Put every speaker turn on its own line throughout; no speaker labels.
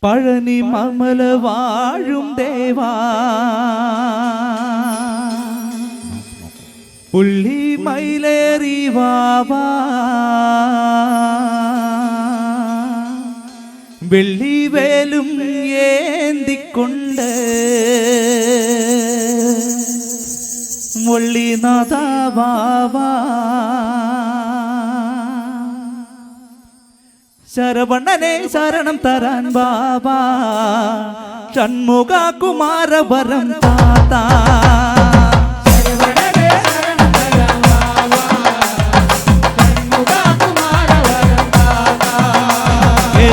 പഴനി മമല വാഴും ദേവാ പുള്ളി മയിലേറി വാവാ വെള്ളി വേലും ഏന്തിക്കൊണ്ട് മുള്ളിനാഥ വാവാ ശരവണനെ ശരണം തരാൻ ബാബാ ഷൺമുഖ കുമാര വരം താതാ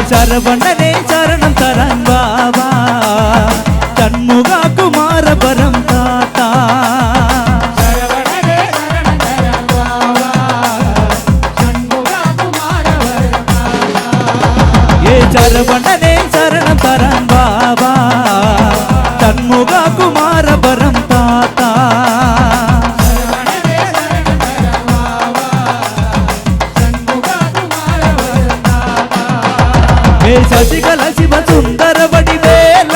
ശരവണനെ ശരണം തരാൻ ബാബാ ഷൺമുഖ കുമാര വരം താതാ ശരവണനെ ശരണം തരാൻ ബാബാ ഷൺമുഖ കുമാര വരം താതാ ശശികല ശിവ സുന്ദര വടിവേല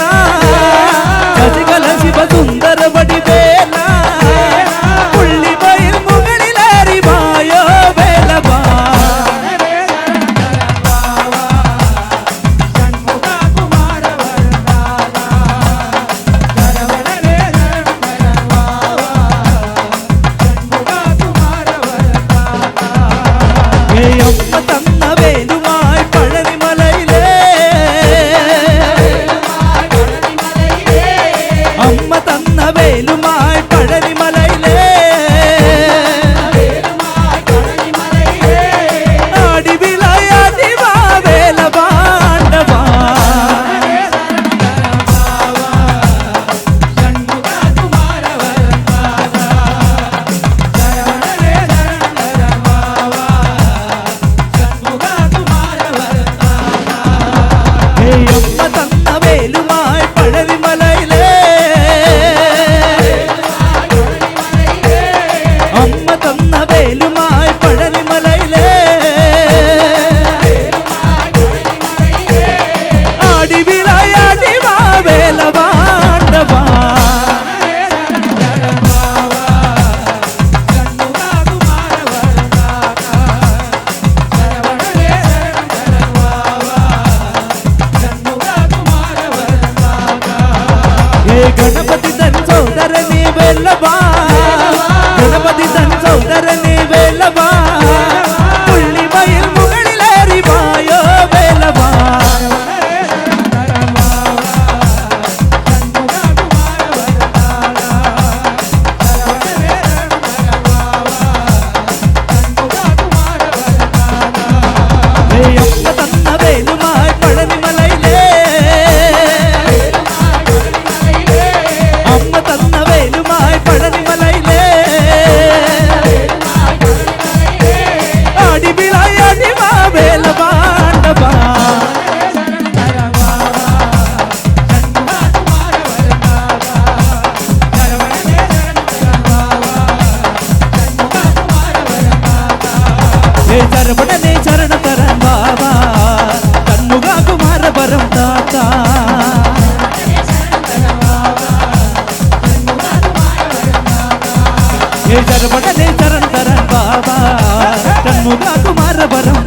ശശികല ശിവ സുന്ദര വടിവേല പുള്ളിമയിൽ മുകളിലേറി വായോ വേലവാ തന്ന വേലുമായി പഴനിമലയിലെ അമ്മ തന്ന വേലുമായി പഴനിമലയിലെ അടിവിളയാടിവാ വേലവാണ്ടവാ അമ്മ തന്ന വേലുമായി പഴനിമലയിലെ അമ്മ തന്ന വേലുമായി പഴനിമലയിലെ അടിവിളയാടിവാ വേലവാണ്ടവാ ഗണപതി തൻ സോദരനേ വേലവാ ഗണപതി തൻ സോദരനേ വേലവാ പുള്ളിമയിൽ മുകളിലേറി വായോ വേലവാ അമ്മ തന്ന വേലുമായി പഴനിമലയിലെ അമ്മ തന്ന വേലുമായി പഴനിമലയിലെ അടിവിളയാടിവാ വേലവാണ്ടവാ ശരവണനെ ശരണം തരാൻ ബാബാ ഷൺമുഖ കുമാര വരം താതാ ശരവണനെ ശരണം തരാൻ ബാബാ ഷൺമുഖ കുമാര വരം